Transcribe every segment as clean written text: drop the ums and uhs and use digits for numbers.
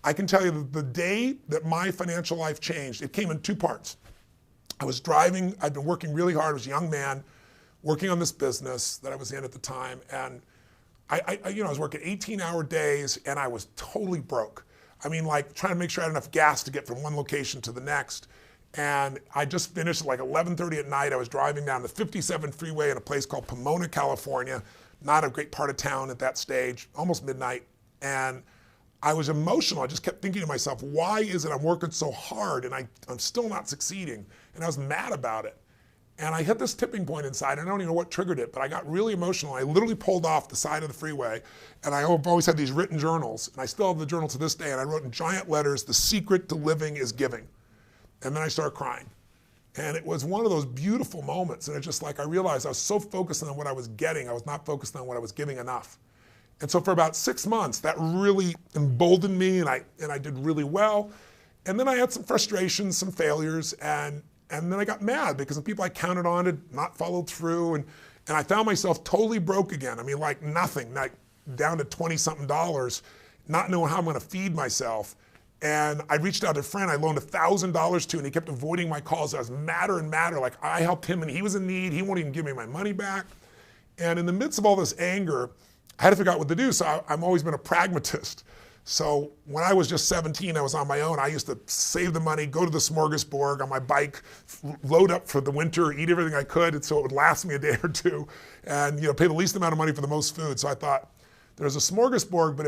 I can tell you that the day that my financial life changed, it came in two parts. I was driving, I'd been working really hard, I was a young man, working on this business that I was in at the time, and I was working 18-hour days, and I was totally broke. I mean, like trying to make sure I had enough gas to get from one location to the next. And I just finished at like 11:30 at night. I was driving down the 57 freeway in a place called Pomona, California, not a great part of town at that stage, almost midnight. And I was emotional. I just kept thinking to myself, why is it I'm working so hard and I'm still not succeeding? And I was mad about it. And I hit this tipping point inside. I don't even know what triggered it, but I got really emotional. I literally pulled off the side of the freeway, and I've always had these written journals, and I still have the journal to this day, and I wrote in giant letters, "The secret to living is giving." And then I started crying. And it was one of those beautiful moments, and it's just like I realized I was so focused on what I was getting, I was not focused on what I was giving enough. And so for about 6 months, that really emboldened me, and I did really well. And then I had some frustrations, some failures, and then I got mad because the people I counted on had not followed through, and I found myself totally broke again. I mean, like nothing, like down to 20-something dollars, not knowing how I'm gonna feed myself. And I reached out to a friend I loaned $1,000 to, and he kept avoiding my calls. I was madder and madder, like I helped him and he was in need, he won't even give me my money back. And in the midst of all this anger, I had to figure out what to do, so I've always been a pragmatist. So when I was just 17, I was on my own. I used to save the money, go to the smorgasbord on my bike, load up for the winter, eat everything I could, and so it would last me a day or two, and pay the least amount of money for the most food. So I thought, there's a smorgasbord, but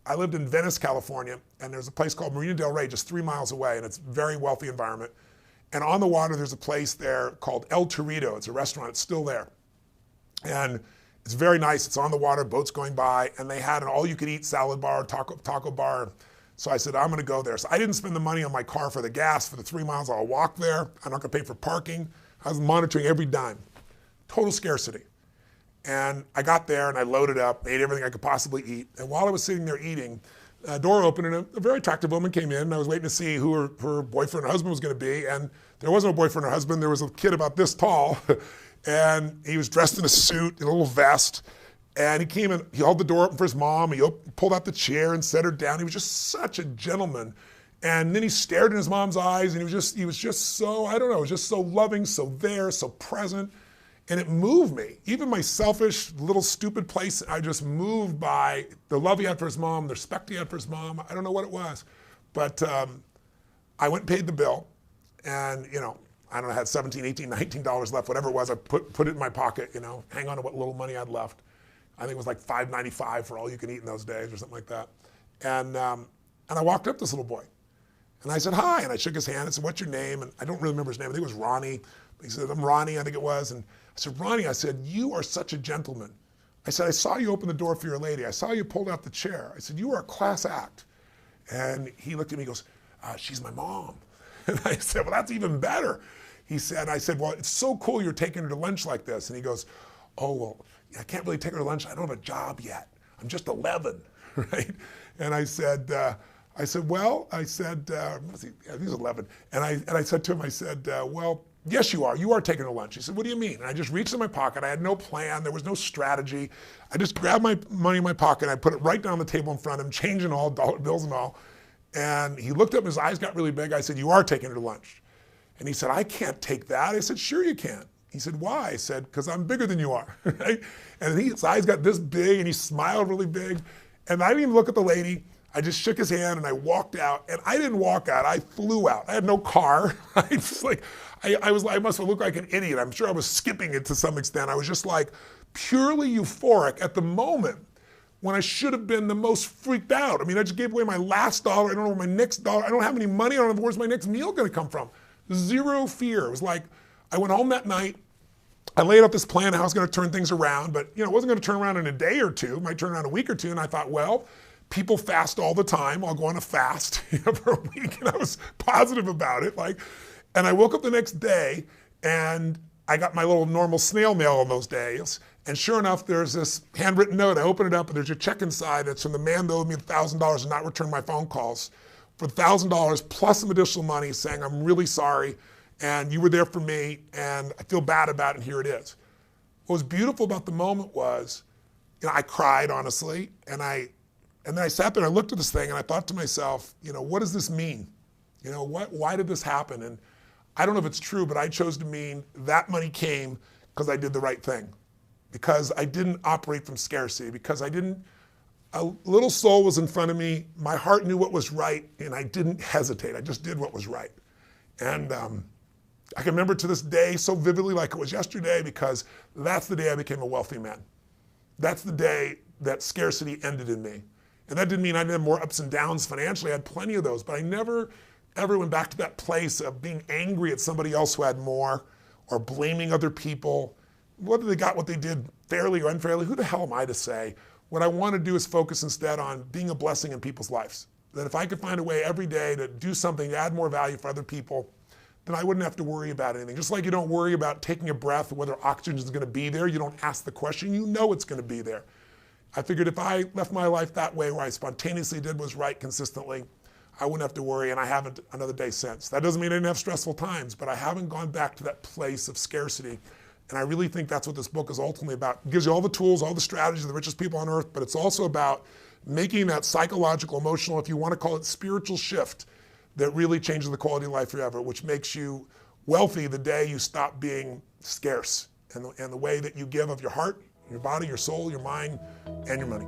I lived in Venice, California, and there's a place called Marina del Rey, just 3 miles away, and it's a very wealthy environment. And on the water, there's a place there called El Torito. It's a restaurant, it's still there. And it's very nice, it's on the water, boats going by, and they had an all-you-could-eat salad bar, taco bar. So I said, I'm gonna go there. So I didn't spend the money on my car for the gas for the 3 miles I'll walk there. I'm not gonna pay for parking. I was monitoring every dime. Total scarcity. And I got there and I loaded up, ate everything I could possibly eat. And while I was sitting there eating, a door opened and a very attractive woman came in, and I was waiting to see who her boyfriend or husband was gonna be. And there wasn't a boyfriend or husband, there was a kid about this tall. And he was dressed in a suit, in a little vest, and he came in, he held the door open for his mom, he pulled out the chair and set her down. He was just such a gentleman. And then he stared in his mom's eyes, and he was just so, I don't know, just so loving, so there, so present. And it moved me. Even my selfish, little stupid place, I just moved by the love he had for his mom, the respect he had for his mom. I don't know what it was. But I went and paid the bill, and I don't know, I had $17, $18, $19 left, whatever it was. I put it in my pocket, hang on to what little money I'd left. I think it was like $5.95 for all you can eat in those days or something like that. And I walked up to this little boy. And I said, hi, and I shook his hand. I said, what's your name? And I don't really remember his name. I think it was Ronnie. He said, I'm Ronnie, I think it was. And I said, Ronnie, I said, you are such a gentleman. I said, I saw you open the door for your lady. I saw you pulled out the chair. I said, you are a class act. And he looked at me and goes, she's my mom. And I said, well, that's even better. I said, well, it's so cool you're taking her to lunch like this. And he goes, oh, well, I can't really take her to lunch. I don't have a job yet. I'm just 11, right? And I said, well, I think he's 11. And I said to him, I said, well, yes, you are. You are taking her to lunch. He said, what do you mean? And I just reached in my pocket. I had no plan. There was no strategy. I just grabbed my money in my pocket. I put it right down on the table in front of him, change and all, dollar bills and all. And he looked up, his eyes got really big. I said, you are taking her to lunch. And he said, I can't take that. I said, sure you can. He said, why? I said, because I'm bigger than you are, right? And his eyes got this big and he smiled really big. And I didn't even look at the lady. I just shook his hand and I walked out. And I didn't walk out, I flew out. I had no car. I must have looked like an idiot. I'm sure I was skipping it to some extent. I was just like purely euphoric at the moment when I should have been the most freaked out. I mean, I just gave away my last dollar. I don't know where my next dollar, I don't have any money. I don't know where's my next meal gonna come from. Zero fear. It was like, I went home that night, I laid out this plan how I was gonna turn things around, but it wasn't gonna turn around in a day or two, it might turn around a week or two, and I thought, well, people fast all the time, I'll go on a fast for a week, and I was positive about it. And I woke up the next day, and I got my little normal snail mail on those days, and sure enough, there's this handwritten note. I open it up, and there's a check inside. It's from the man that owed me $1,000 and not returned my phone calls for $1,000 plus some additional money, saying, I'm really sorry, and you were there for me, and I feel bad about it, and here it is. What was beautiful about the moment was, I cried, honestly, and I And then I sat there and I looked at this thing and I thought to myself, what does this mean? Why did this happen? And I don't know if it's true, but I chose to mean that money came because I did the right thing, because I didn't operate from scarcity, because a little soul was in front of me, my heart knew what was right, and I didn't hesitate. I just did what was right. And I can remember to this day so vividly like it was yesterday, because that's the day I became a wealthy man. That's the day that scarcity ended in me. And that didn't mean I didn't have more ups and downs financially. I had plenty of those, but I never ever went back to that place of being angry at somebody else who had more, or blaming other people. Whether they got what they did fairly or unfairly, who the hell am I to say? What I want to do is focus instead on being a blessing in people's lives. That if I could find a way every day to do something to add more value for other people, then I wouldn't have to worry about anything. Just like you don't worry about taking a breath, whether oxygen is going to be there, you don't ask the question, you know it's going to be there. I figured if I left my life that way, where I spontaneously did what was right consistently, I wouldn't have to worry, and I haven't another day since. That doesn't mean I didn't have stressful times, but I haven't gone back to that place of scarcity. And I really think that's what this book is ultimately about. It gives you all the tools, all the strategies of the richest people on earth, but it's also about making that psychological, emotional, if you want to call it spiritual shift, that really changes the quality of life forever, which makes you wealthy the day you stop being scarce. And the way that you give of your heart, your body, your soul, your mind, and your money.